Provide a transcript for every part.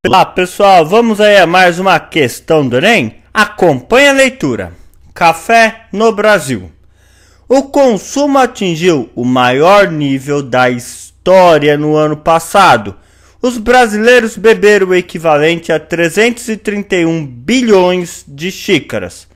Olá pessoal, vamos aí a mais uma questão do Enem? Acompanhe a leitura. Café no Brasil. O consumo atingiu o maior nível da história no ano passado. Os brasileiros beberam o equivalente a 331 bilhões de xícaras.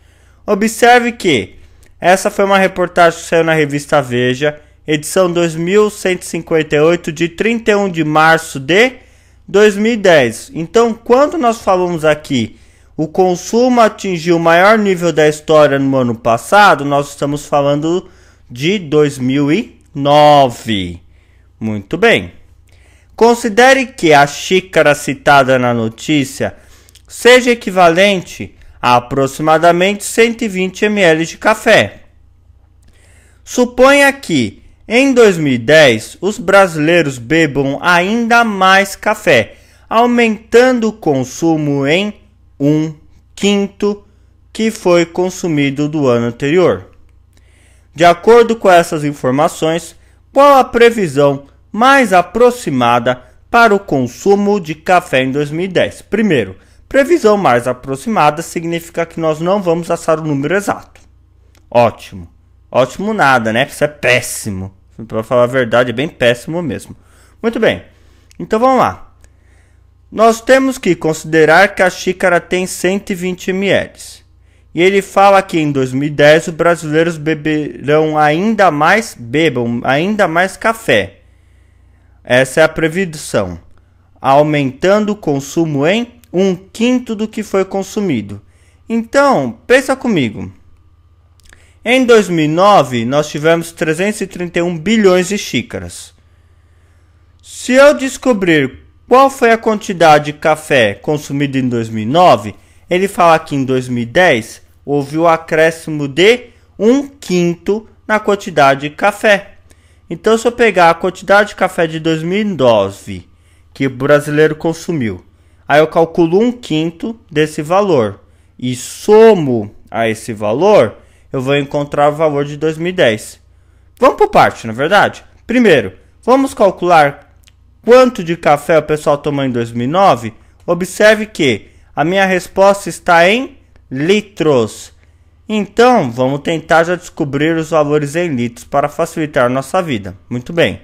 Observe que essa foi uma reportagem que saiu na revista Veja, edição 2158, de 31 de março de 2010. Então, quando nós falamos aqui, o consumo atingiu o maior nível da história no ano passado, nós estamos falando de 2009. Muito bem. Considere que a xícara citada na notícia seja equivalente a aproximadamente 120 ml de café. Suponha que em 2010 os brasileiros bebam ainda mais café, aumentando o consumo em 1/5 que foi consumido do ano anterior. De acordo com essas informações, qual a previsão mais aproximada para o consumo de café em 2010? Primeiro, previsão mais aproximada significa que nós não vamos achar o número exato. Ótimo. Ótimo nada, né? Isso é péssimo. Para falar a verdade, é bem péssimo mesmo. Muito bem. Então vamos lá. Nós temos que considerar que a xícara tem 120 ml. E ele fala que em 2010 os brasileiros bebam ainda mais café. Essa é a previsão, aumentando o consumo em 1/5 do que foi consumido. Então, pensa comigo. Em 2009, nós tivemos 331 bilhões de xícaras. Se eu descobrir qual foi a quantidade de café consumida em 2009, ele fala que em 2010 houve o acréscimo de 1/5 na quantidade de café. Então, se eu pegar a quantidade de café de 2009 que o brasileiro consumiu, aí eu calculo 1/5 desse valor e somo a esse valor, eu vou encontrar o valor de 2010. Vamos por parte, na verdade? Primeiro, vamos calcular quanto de café o pessoal tomou em 2009. Observe que a minha resposta está em litros. Então, vamos tentar já descobrir os valores em litros para facilitar a nossa vida. Muito bem.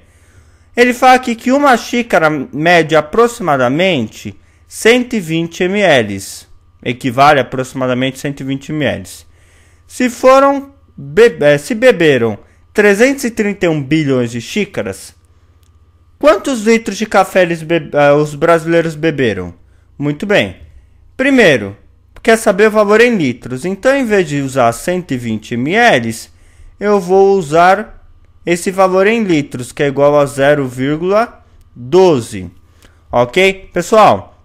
Ele fala aqui que uma xícara mede aproximadamente 120 ml. Equivale a aproximadamente 120 ml. Se beberam 331 bilhões de xícaras, quantos litros de café os brasileiros beberam? Muito bem. Primeiro, quer saber o valor em litros. Então, em vez de usar 120 ml, eu vou usar esse valor em litros, que é igual a 0,12. Ok? Pessoal,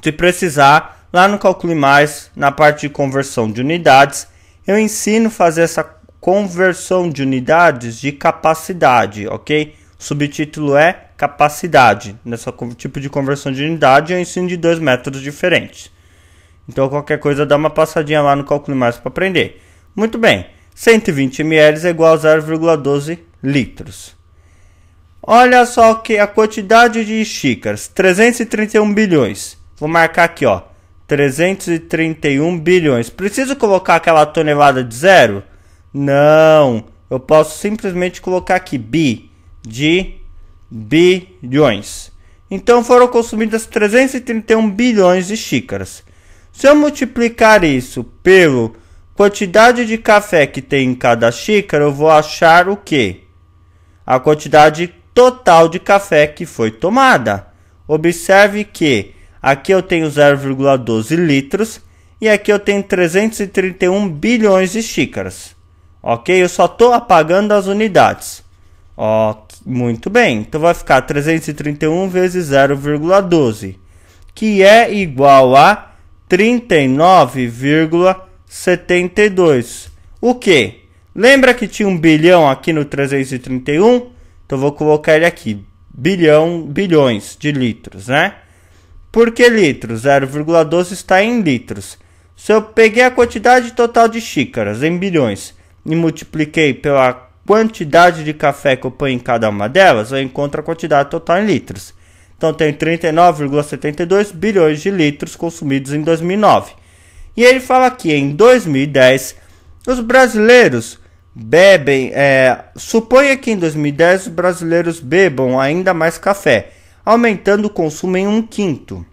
se precisar, lá no Calcule Mais, na parte de conversão de unidades, eu ensino a fazer essa conversão de unidades de capacidade, ok? O subtítulo é capacidade. Nesse tipo de conversão de unidade, eu ensino de 2 métodos diferentes. Então, qualquer coisa, dá uma passadinha lá no Calcule Mais para aprender. Muito bem. 120 ml é igual a 0,12 litros. Olha só que a quantidade de xícaras. 331 bilhões. Vou marcar aqui, ó. 331 bilhões. Preciso colocar aquela tonelada de zero? Não. Eu posso simplesmente colocar aqui de bilhões. Então foram consumidas 331 bilhões de xícaras. Se eu multiplicar isso pela quantidade de café que tem em cada xícara, eu vou achar o quê? A quantidade total de café que foi tomada. Observe que aqui eu tenho 0,12 litros e aqui eu tenho 331 bilhões de xícaras. Ok? Eu só estou apagando as unidades. Muito bem. Então vai ficar 331 vezes 0,12, que é igual a 39,72. O que? Lembra que tinha um bilhão aqui no 331? Então vou colocar ele aqui. Bilhões de litros, né? Por que litros? 0,12 está em litros. Se eu peguei a quantidade total de xícaras em bilhões e multipliquei pela quantidade de café que eu ponho em cada uma delas, eu encontro a quantidade total em litros. Então tem 39,72 bilhões de litros consumidos em 2009. E ele fala que em 2010 os brasileiros bebem, suponha que em 2010 os brasileiros bebam ainda mais café, aumentando o consumo em 1/5.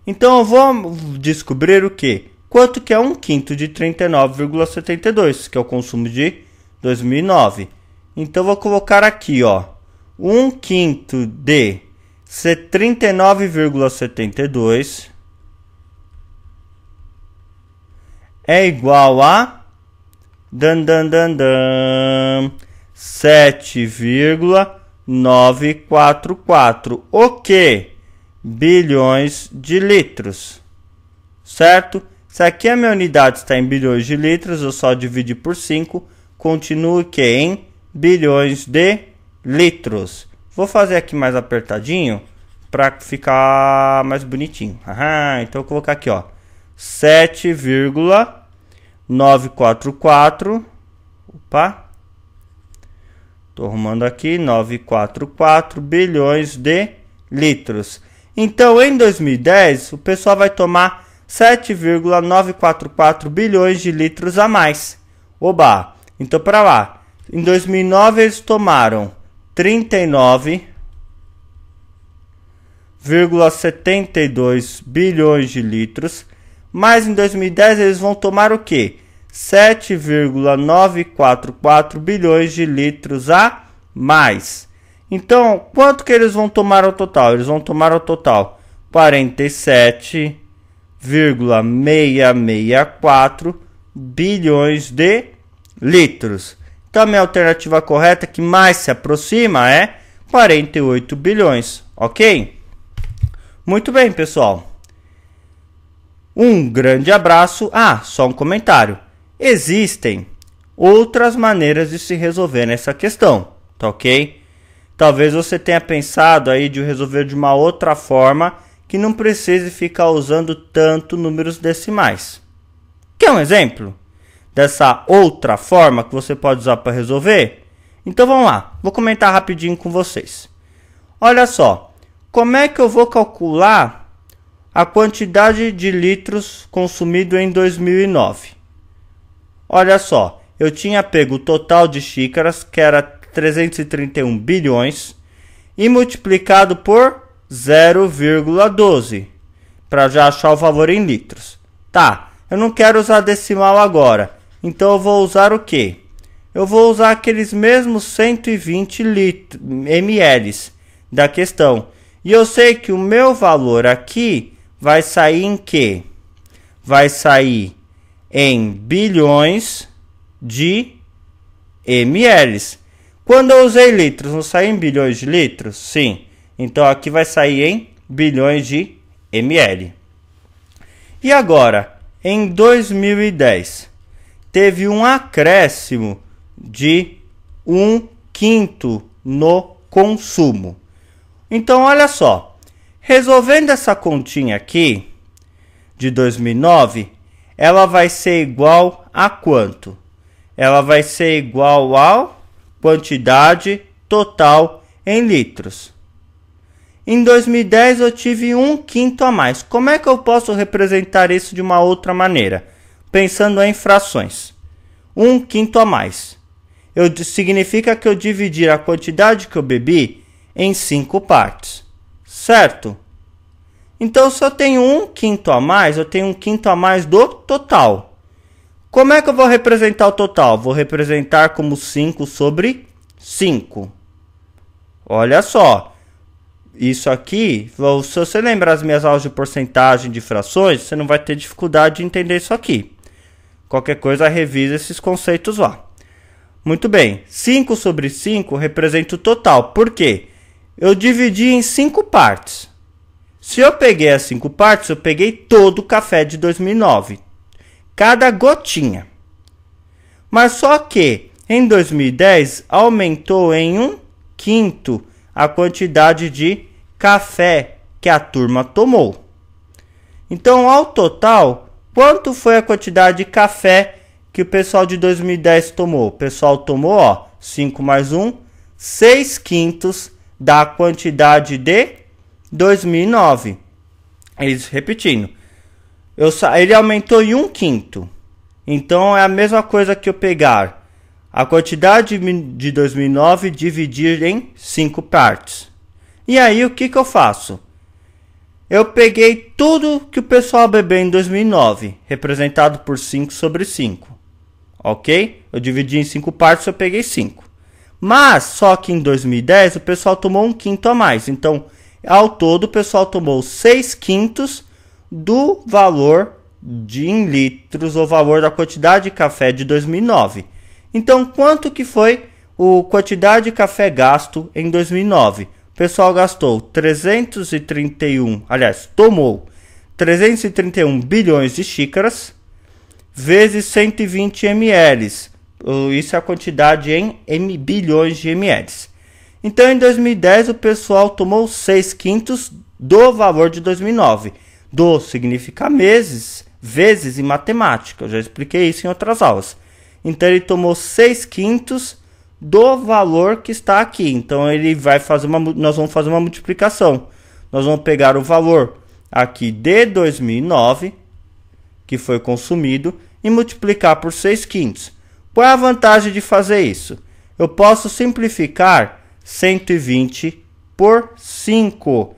Então eu vou descobrir o quê? Quanto que é 1/5 de 39,72, que é o consumo de 2009. Então eu vou colocar aqui, ó, 1/5 de 39,72 é igual a 7,944, o que? Bilhões de litros, certo? Se aqui a minha unidade está em bilhões de litros, eu só dividir por 5, continua que em bilhões de litros. Vou fazer aqui mais apertadinho para ficar mais bonitinho. Então eu vou colocar aqui, ó, 7,944. Opa. Tô arrumando aqui, 944 bilhões de litros. Então, em 2010, o pessoal vai tomar 7,944 bilhões de litros a mais. Oba! Então, para lá. Em 2009, eles tomaram 39,72 bilhões de litros. Mas em 2010, eles vão tomar o quê? 7,944 bilhões de litros a mais. Então, quanto que eles vão tomar ao total? Eles vão tomar ao total 47,664 bilhões de litros. Então, a minha alternativa correta que mais se aproxima é 48 bilhões, ok? Muito bem, pessoal. Um grande abraço. Só um comentário. Existem outras maneiras de se resolver essa questão, tá ok? Talvez você tenha pensado aí de resolver de uma outra forma que não precise ficar usando tanto números decimais. Quer um exemplo dessa outra forma que você pode usar para resolver? Então vamos lá, vou comentar rapidinho com vocês. Olha só, como é que eu vou calcular a quantidade de litros consumido em 2009? Olha só, eu tinha pego o total de xícaras, que era 331 bilhões, e multiplicado por 0,12, para já achar o valor em litros. Tá, eu não quero usar decimal agora, então eu vou usar o quê? Eu vou usar aqueles mesmos 120 ml da questão. E eu sei que o meu valor aqui vai sair em quê? Vai sair em bilhões de ml. Quando eu usei litros, não saiu em bilhões de litros? Sim. Então aqui vai sair em bilhões de ml. E agora, em 2010, teve um acréscimo de 1/5 no consumo. Então, olha só. Resolvendo essa continha aqui, de 2009, ela vai ser igual a quanto? Ela vai ser igual a quantidade total em litros. Em 2010 eu tive 1/5 a mais. Como é que eu posso representar isso de uma outra maneira? Pensando em frações. 1/5 a mais. Significa que eu dividi a quantidade que eu bebi em 5 partes. Certo? Então, se eu tenho 1/5 a mais, eu tenho 1/5 a mais do total. Como é que eu vou representar o total? Vou representar como 5 sobre 5. Olha só. Isso aqui, se você lembrar as minhas aulas de porcentagem de frações, você não vai ter dificuldade de entender isso aqui. Qualquer coisa, revisa esses conceitos lá. Muito bem, 5 sobre 5 representa o total. Por quê? Eu dividi em 5 partes. Se eu peguei as 5 partes, eu peguei todo o café de 2009. Cada gotinha. Mas só que em 2010 aumentou em 1/5 a quantidade de café que a turma tomou. Então, ao total, quanto foi a quantidade de café que o pessoal de 2010 tomou? O pessoal tomou, ó, 5 mais 1, 6/5 da quantidade de 2009. Eles repetindo. Ele aumentou em 1/5. Então é a mesma coisa que eu pegar a quantidade de 2009 e dividir em 5 partes. E aí o que eu faço? Eu peguei tudo que o pessoal bebeu em 2009, representado por 5/5. Ok? Eu dividi em 5 partes, eu peguei 5. Mas só que em 2010 o pessoal tomou 1/5 a mais. Então ao todo o pessoal tomou 6/5 do valor em litros, o valor da quantidade de café de 2009. Então, quanto que foi a quantidade de café gasto em 2009? O pessoal gastou 331, aliás, tomou 331 bilhões de xícaras vezes 120 ml. Isso é a quantidade em bilhões de ml. Então, em 2010, o pessoal tomou 6/5 do valor de 2009. Do significa meses, vezes em matemática. Eu já expliquei isso em outras aulas. Então ele tomou 6/5 do valor que está aqui. Então ele vai fazer nós vamos fazer uma multiplicação. Nós vamos pegar o valor aqui de 2009, que foi consumido, e multiplicar por 6/5. Qual é a vantagem de fazer isso? Eu posso simplificar 120 por 5.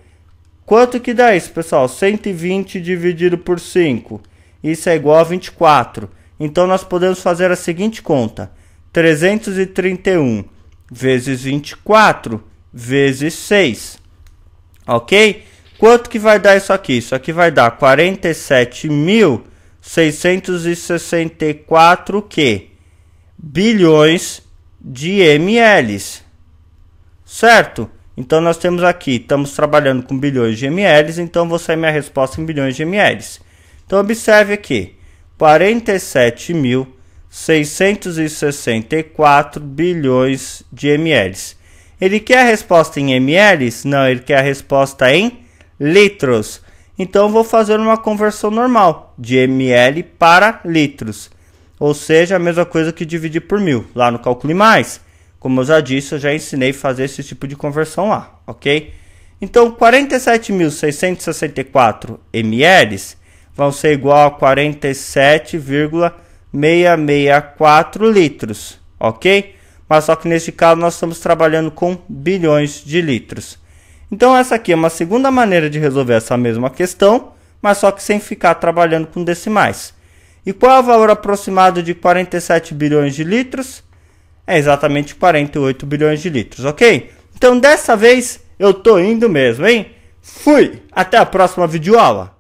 Quanto que dá isso, pessoal? 120 dividido por 5. Isso é igual a 24. Então, nós podemos fazer a seguinte conta. 331 vezes 24 vezes 6. Ok? Quanto que vai dar isso aqui? Isso aqui vai dar 47.664 que? Bilhões de ml. Certo? Então, nós temos aqui, estamos trabalhando com bilhões de ml, então vou sair minha resposta em bilhões de ml. Então, observe aqui, 47.664 bilhões de ml. Ele quer a resposta em ml? Não, ele quer a resposta em litros. Então, vou fazer uma conversão normal, de ml para litros. Ou seja, a mesma coisa que dividir por 1000, lá no Calcule Mais. Como eu já disse, eu já ensinei a fazer esse tipo de conversão lá, ok? Então, 47.664 ml vão ser igual a 47,664 litros, ok? Mas só que neste caso nós estamos trabalhando com bilhões de litros. Então essa aqui é uma segunda maneira de resolver essa mesma questão, mas só que sem ficar trabalhando com decimais. E qual é o valor aproximado de 47 bilhões de litros? É exatamente 48 bilhões de litros, ok? Então dessa vez eu tô indo mesmo, hein? Fui! Até a próxima videoaula!